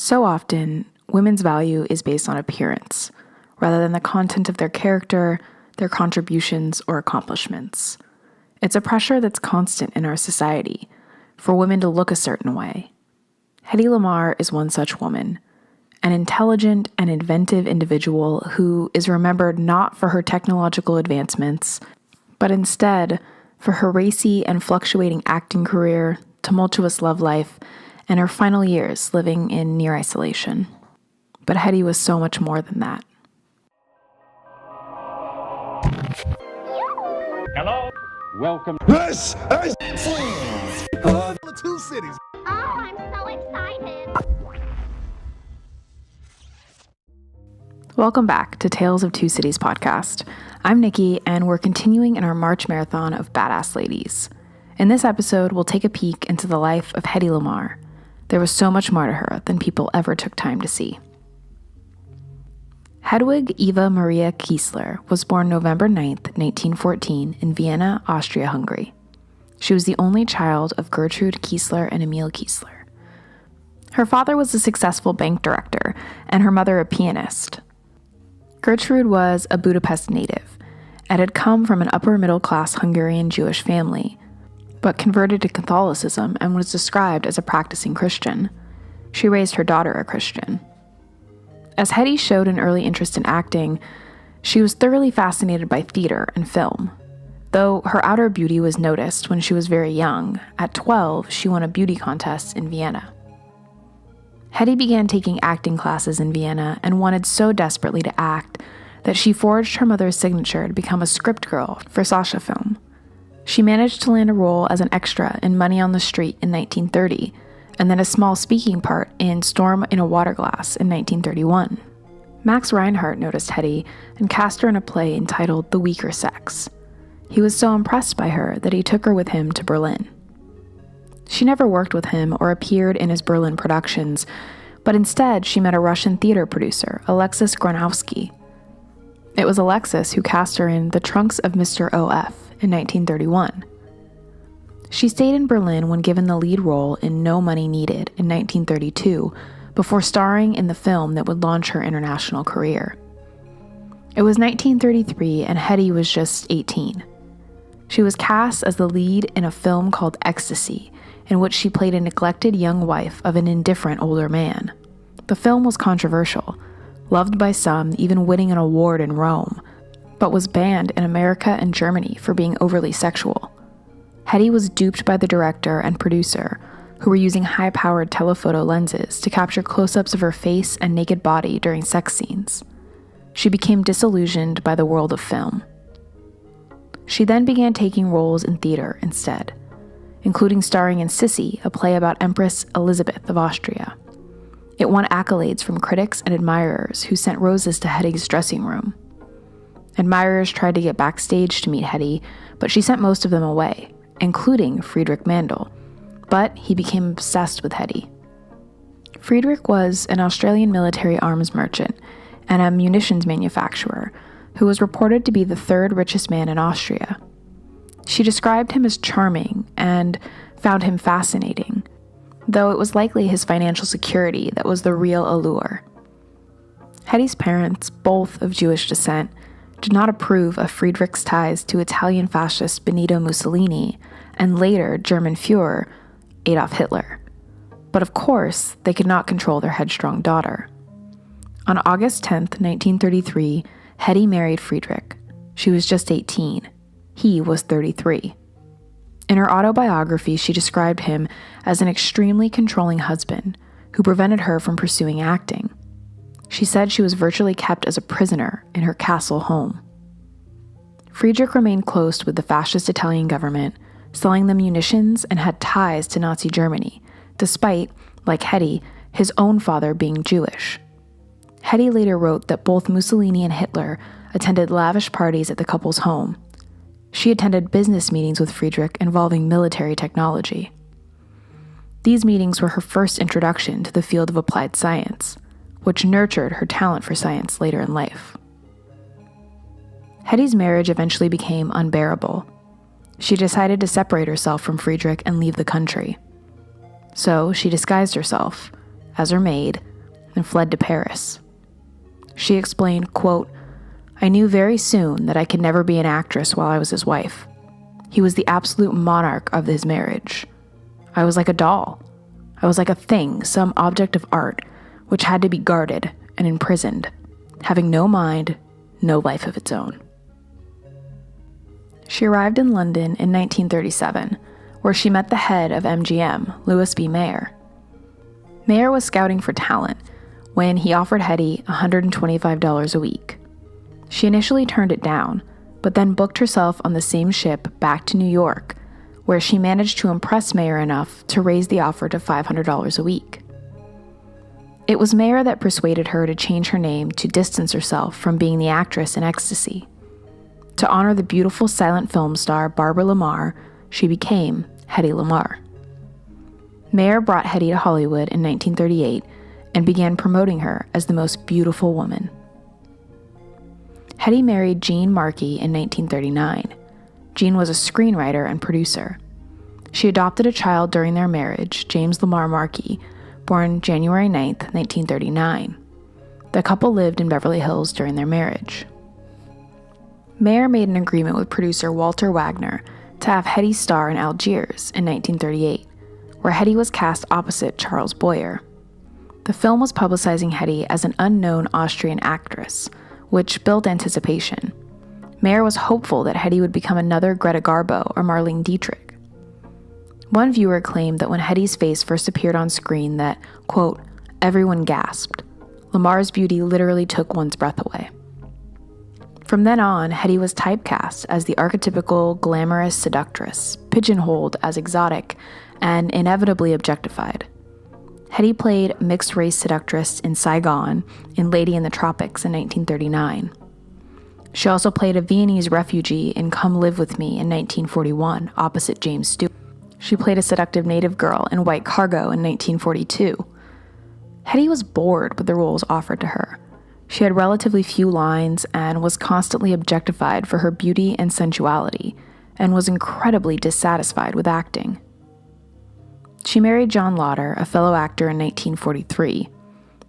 So often, women's value is based on appearance, rather than the content of their character, their contributions, or accomplishments. It's a pressure that's constant in our society, for women to look a certain way. Hedy Lamarr is one such woman, an intelligent and inventive individual who is remembered not for her technological advancements, but instead for her racy and fluctuating acting career, tumultuous love life, and her final years living in near isolation. But Hedy was so much more than that. Hello. Welcome. This is Friaz of the Two Cities. Oh, I'm so excited. Welcome back to Tales of Two Cities podcast. I'm Nikki, and we're continuing in our March marathon of badass ladies. In this episode, we'll take a peek into the life of Hedy Lamarr. There was so much more to her than people ever took time to see. Hedwig Eva Maria Kiesler was born November 9th, 1914 in Vienna, Austria-Hungary. She was the only child of Gertrude Kiesler and Emil Kiesler. Her father was a successful bank director and her mother a pianist. Gertrude was a Budapest native and had come from an upper-middle-class Hungarian Jewish family, but converted to Catholicism and was described as a practicing Christian. She raised her daughter a Christian. As Hedy showed an early interest in acting, she was thoroughly fascinated by theater and film. Though her outer beauty was noticed when she was very young, at 12 she won a beauty contest in Vienna. Hedy began taking acting classes in Vienna and wanted so desperately to act that she forged her mother's signature to become a script girl for Sasha Film. She managed to land a role as an extra in Money on the Street in 1930, and then a small speaking part in Storm in a Water Glass in 1931. Max Reinhardt noticed Hedy and cast her in a play entitled The Weaker Sex. He was so impressed by her that he took her with him to Berlin. She never worked with him or appeared in his Berlin productions, but instead she met a Russian theater producer, Alexis Gronowski. It was Alexis who cast her in The Trunks of Mr. O.F. in 1931. She stayed in Berlin when given the lead role in No Money Needed in 1932, before starring in the film that would launch her international career. It was 1933 and Hedy was just 18. She was cast as the lead in a film called Ecstasy, in which she played a neglected young wife of an indifferent older man. The film was controversial, loved by some, even winning an award in Rome, but was banned in America and Germany for being overly sexual. Hedy was duped by the director and producer, who were using high-powered telephoto lenses to capture close-ups of her face and naked body during sex scenes. She became disillusioned by the world of film. She then began taking roles in theater instead, including starring in Sissy, a play about Empress Elizabeth of Austria. It won accolades from critics and admirers who sent roses to Hedy's dressing room. Admirers tried to get backstage to meet Hedy, but she sent most of them away, including Friedrich Mandl, but he became obsessed with Hedy. Friedrich was an Australian military arms merchant and a munitions manufacturer who was reported to be the third richest man in Austria. She described him as charming and found him fascinating, though it was likely his financial security that was the real allure. Hedy's parents, both of Jewish descent, did not approve of Friedrich's ties to Italian fascist Benito Mussolini and later German Führer Adolf Hitler. But of course, they could not control their headstrong daughter. On August 10th, 1933, Hedy married Friedrich. She was just 18. He was 33. In her autobiography, she described him as an extremely controlling husband who prevented her from pursuing acting. She said she was virtually kept as a prisoner in her castle home. Friedrich remained close with the fascist Italian government, selling them munitions and had ties to Nazi Germany, despite, like Hedy, his own father being Jewish. Hedy later wrote that both Mussolini and Hitler attended lavish parties at the couple's home. She attended business meetings with Friedrich involving military technology. These meetings were her first introduction to the field of applied science, which nurtured her talent for science later in life. Hedy's marriage eventually became unbearable. She decided to separate herself from Friedrich and leave the country. So she disguised herself as her maid and fled to Paris. She explained, quote, "I knew very soon that I could never be an actress while I was his wife. He was the absolute monarch of his marriage. I was like a doll. I was like a thing, some object of art, which had to be guarded and imprisoned, having no mind, no life of its own." She arrived in London in 1937, where she met the head of MGM, Louis B. Mayer. Mayer was scouting for talent when he offered Hedy $125 a week. She initially turned it down, but then booked herself on the same ship back to New York, where she managed to impress Mayer enough to raise the offer to $500 a week. It was Mayer that persuaded her to change her name to distance herself from being the actress in Ecstasy. To honor the beautiful silent film star Barbara Lamarr, she became Hedy Lamarr. Mayer brought Hedy to Hollywood in 1938 and began promoting her as the most beautiful woman. Hedy married Jean Markey in 1939. Jean was a screenwriter and producer. She adopted a child during their marriage, James Lamar Markey, born January 9, 1939. The couple lived in Beverly Hills during their marriage. Mayer made an agreement with producer Walter Wagner to have Hedy star in Algiers in 1938, where Hedy was cast opposite Charles Boyer. The film was publicizing Hedy as an unknown Austrian actress, which built anticipation. Mayer was hopeful that Hedy would become another Greta Garbo or Marlene Dietrich. One viewer claimed that when Hedy's face first appeared on screen that, quote, "everyone gasped. Lamar's beauty literally took one's breath away." From then on, Hedy was typecast as the archetypical glamorous seductress, pigeonholed as exotic, and inevitably objectified. Hedy played mixed-race seductress in Saigon in Lady in the Tropics in 1939. She also played a Viennese refugee in Come Live With Me in 1941, opposite James Stewart. She played a seductive native girl in White Cargo in 1942. Hedy was bored with the roles offered to her. She had relatively few lines and was constantly objectified for her beauty and sensuality, and was incredibly dissatisfied with acting. She married John Lauder, a fellow actor, in 1943.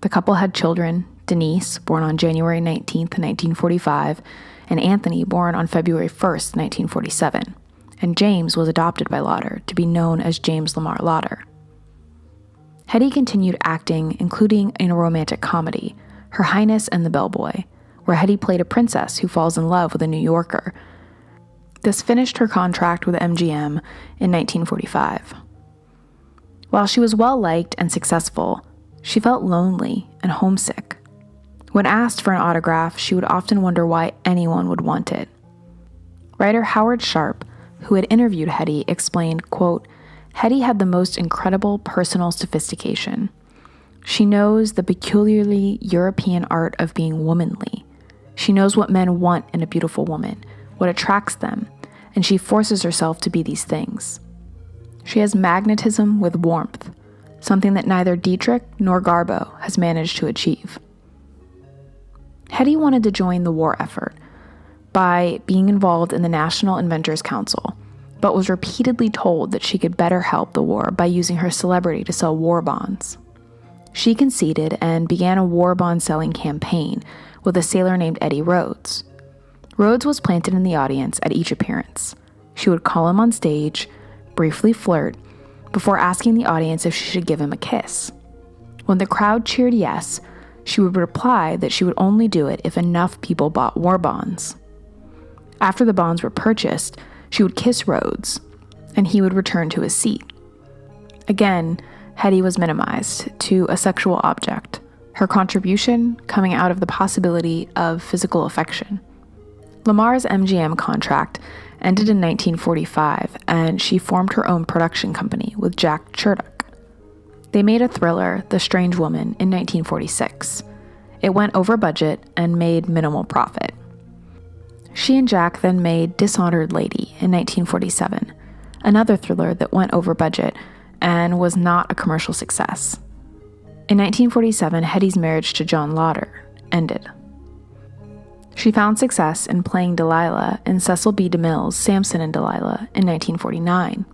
The couple had children, Denise, born on January 19, 1945, and Anthony, born on February 1, 1947, and James was adopted by Lauder to be known as James Lamar Lauder. Hedy continued acting, including in a romantic comedy, Her Highness and the Bellboy, where Hedy played a princess who falls in love with a New Yorker. This finished her contract with MGM in 1945. While she was well-liked and successful, she felt lonely and homesick. When asked for an autograph, she would often wonder why anyone would want it. Writer Howard Sharp, who had interviewed Hedy, explained, quote, "Hedy had the most incredible personal sophistication. She knows the peculiarly European art of being womanly. She knows what men want in a beautiful woman, what attracts them, and she forces herself to be these things. She has magnetism with warmth, something that neither Dietrich nor Garbo has managed to achieve." Hedy wanted to join the war effort by being involved in the National Inventors Council, but was repeatedly told that she could better help the war by using her celebrity to sell war bonds. She conceded and began a war bond selling campaign with a sailor named Eddie Rhodes. Rhodes was planted in the audience at each appearance. She would call him on stage, briefly flirt, before asking the audience if she should give him a kiss. When the crowd cheered yes, she would reply that she would only do it if enough people bought war bonds. After the bonds were purchased, she would kiss Rhodes, and he would return to his seat. Again, Hedy was minimized to a sexual object, her contribution coming out of the possibility of physical affection. Lamar's MGM contract ended in 1945, and she formed her own production company with Jack Chertock. They made a thriller, The Strange Woman, in 1946. It went over budget and made minimal profit. She and Jack then made Dishonored Lady in 1947, another thriller that went over budget and was not a commercial success. In 1947, Hedy's marriage to John Lauder ended. She found success in playing Delilah in Cecil B. DeMille's Samson and Delilah in 1949.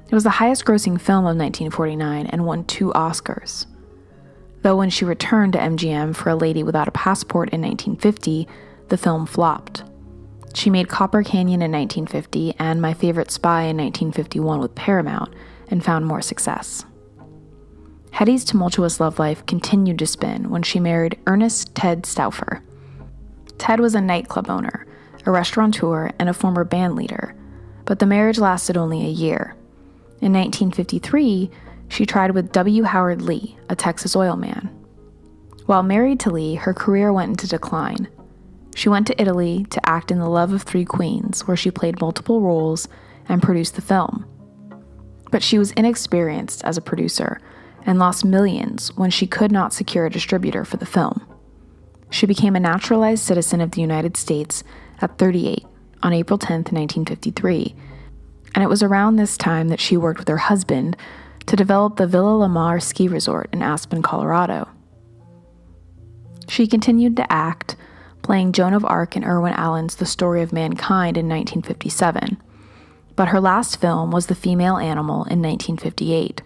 It was the highest-grossing film of 1949 and won 2 Oscars. Though when she returned to MGM for A Lady Without a Passport in 1950, the film flopped. She made Copper Canyon in 1950 and My Favorite Spy in 1951 with Paramount and found more success. Hedy's tumultuous love life continued to spin when she married Ernest Ted Stauffer. Ted was a nightclub owner, a restaurateur, and a former band leader, but the marriage lasted only a year. In 1953, she tried with W. Howard Lee, a Texas oil man. While married to Lee, her career went into decline. She went to Italy to act in The Love of Three Queens, where she played multiple roles and produced the film. But she was inexperienced as a producer and lost millions when she could not secure a distributor for the film. She became a naturalized citizen of the United States at 38 on April 10, 1953, and it was around this time that she worked with her husband to develop the Hedy Lamarr ski resort in Aspen, Colorado. She continued to act, playing Joan of Arc in Irwin Allen's The Story of Mankind in 1957, but her last film was The Female Animal in 1958.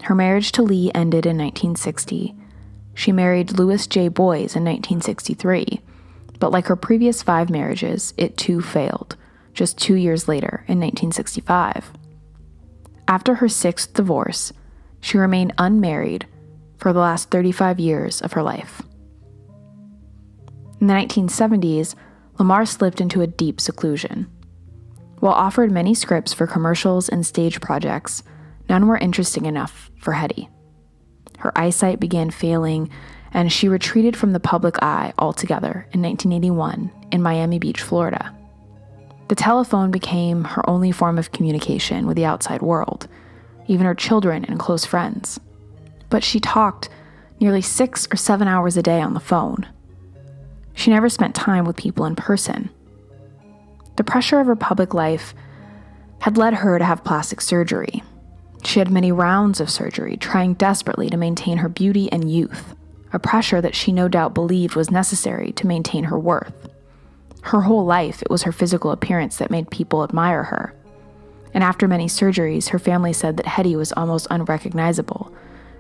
Her marriage to Lee ended in 1960. She married Louis J. Boys in 1963, but like her previous 5 marriages, it too failed, just 2 years later in 1965. After her 6th divorce, she remained unmarried for the last 35 years of her life. In the 1970s, Lamarr slipped into a deep seclusion. While offered many scripts for commercials and stage projects, none were interesting enough for Hedy. Her eyesight began failing, and she retreated from the public eye altogether in 1981 in Miami Beach, Florida. The telephone became her only form of communication with the outside world, even her children and close friends. But she talked nearly 6 or 7 hours a day on the phone. She never spent time with people in person. The pressure of her public life had led her to have plastic surgery. She had many rounds of surgery, trying desperately to maintain her beauty and youth, a pressure that she no doubt believed was necessary to maintain her worth. Her whole life, it was her physical appearance that made people admire her. And after many surgeries, her family said that Hedy was almost unrecognizable,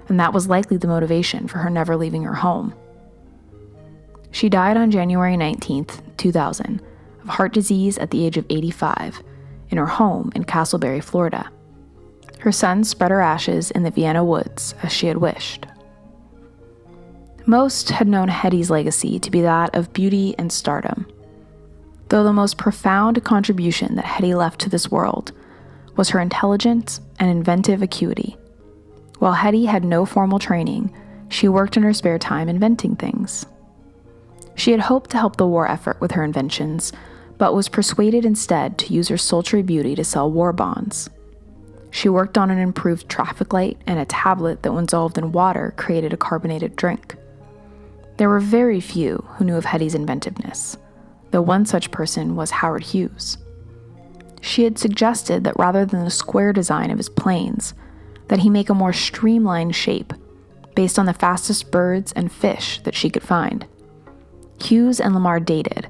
and that was likely the motivation for her never leaving her home. She died on January 19, 2000, of heart disease at the age of 85, in her home in Castleberry, Florida. Her sons spread her ashes in the Vienna woods, as she had wished. Most had known Hedy's legacy to be that of beauty and stardom, though the most profound contribution that Hedy left to this world was her intelligence and inventive acuity. While Hedy had no formal training, she worked in her spare time inventing things. She had hoped to help the war effort with her inventions, but was persuaded instead to use her sultry beauty to sell war bonds. She worked on an improved traffic light, and a tablet that, when dissolved in water, created a carbonated drink. There were very few who knew of Hedy's inventiveness, though one such person was Howard Hughes. She had suggested that rather than the square design of his planes, that he make a more streamlined shape, based on the fastest birds and fish that she could find. Hughes and Lamarr dated,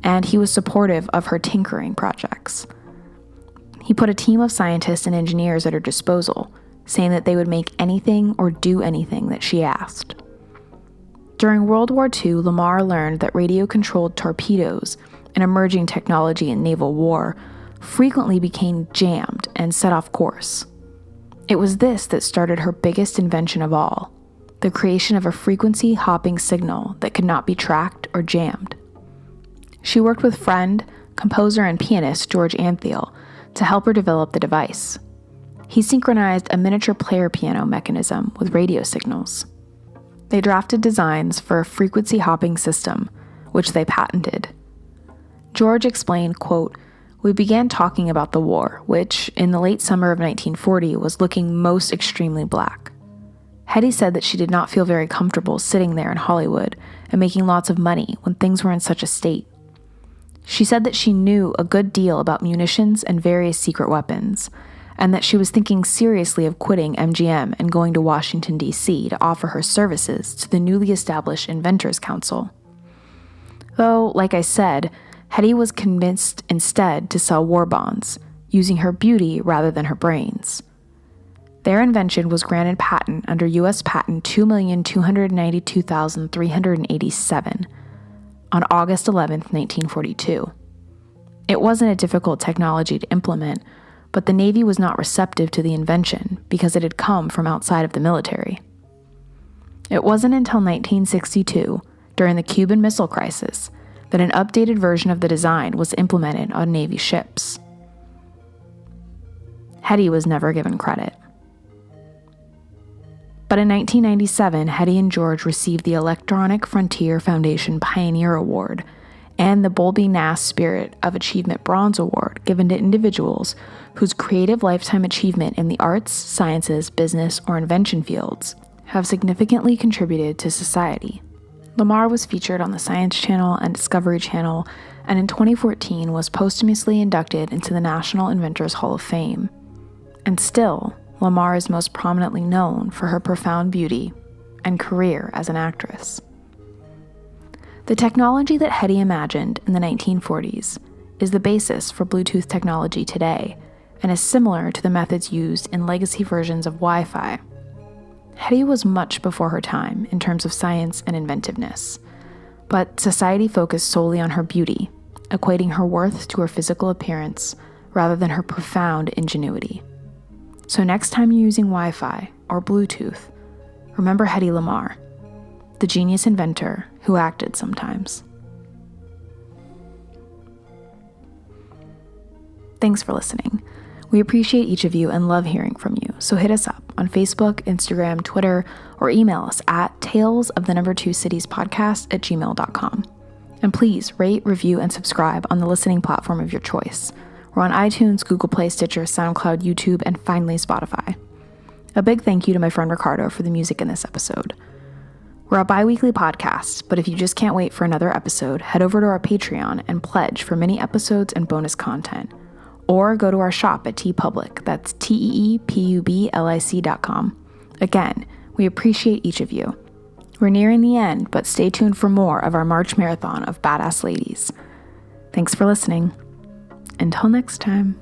and he was supportive of her tinkering projects. He put a team of scientists and engineers at her disposal, saying that they would make anything or do anything that she asked. During World War II, Lamarr learned that radio-controlled torpedoes, an emerging technology in naval war, frequently became jammed and set off course. It was this that started her biggest invention of all, the creation of a frequency-hopping signal that could not be tracked or jammed. She worked with friend, composer, and pianist George Antheil to help her develop the device. He synchronized a miniature player piano mechanism with radio signals. They drafted designs for a frequency-hopping system, which they patented. George explained, quote, "We began talking about the war, which, in the late summer of 1940, was looking most extremely black. Hedy said that she did not feel very comfortable sitting there in Hollywood and making lots of money when things were in such a state. She said that she knew a good deal about munitions and various secret weapons, and that she was thinking seriously of quitting MGM and going to Washington, D.C. to offer her services to the newly established Inventors Council. Though, like I said, Hedy was convinced instead to sell war bonds, using her beauty rather than her brains. Their invention was granted patent under U.S. Patent 2,292,387 on August 11, 1942. It wasn't a difficult technology to implement, but the Navy was not receptive to the invention because it had come from outside of the military. It wasn't until 1962, during the Cuban Missile Crisis, that an updated version of the design was implemented on Navy ships. Hedy was never given credit. But in 1997, Hedy and George received the Electronic Frontier Foundation Pioneer Award and the Bowlby Nass Spirit of Achievement Bronze Award given to individuals whose creative lifetime achievement in the arts, sciences, business, or invention fields have significantly contributed to society. Lamarr was featured on the Science Channel and Discovery Channel, and in 2014 was posthumously inducted into the National Inventors Hall of Fame. And still, Lamarr is most prominently known for her profound beauty and career as an actress. The technology that Hedy imagined in the 1940s is the basis for Bluetooth technology today and is similar to the methods used in legacy versions of Wi-Fi. Hedy was much before her time in terms of science and inventiveness, but society focused solely on her beauty, equating her worth to her physical appearance rather than her profound ingenuity. So next time you're using Wi-Fi or Bluetooth, remember Hedy Lamarr, the genius inventor who acted sometimes. Thanks for listening. We appreciate each of you and love hearing from you, so hit us up on Facebook, Instagram, Twitter, or email us at talesofthenumber2citiespodcast@gmail.com. And please rate, review, and subscribe on the listening platform of your choice. We're on iTunes, Google Play, Stitcher, SoundCloud, YouTube, and finally Spotify. A big thank you to my friend Ricardo for the music in this episode. We're a bi-weekly podcast, but if you just can't wait for another episode, head over to our Patreon and pledge for mini episodes and bonus content. Or go to our shop at TeePublic, that's teepublic.com. Again, we appreciate each of you. We're nearing the end, but stay tuned for more of our March marathon of badass ladies. Thanks for listening. Until next time.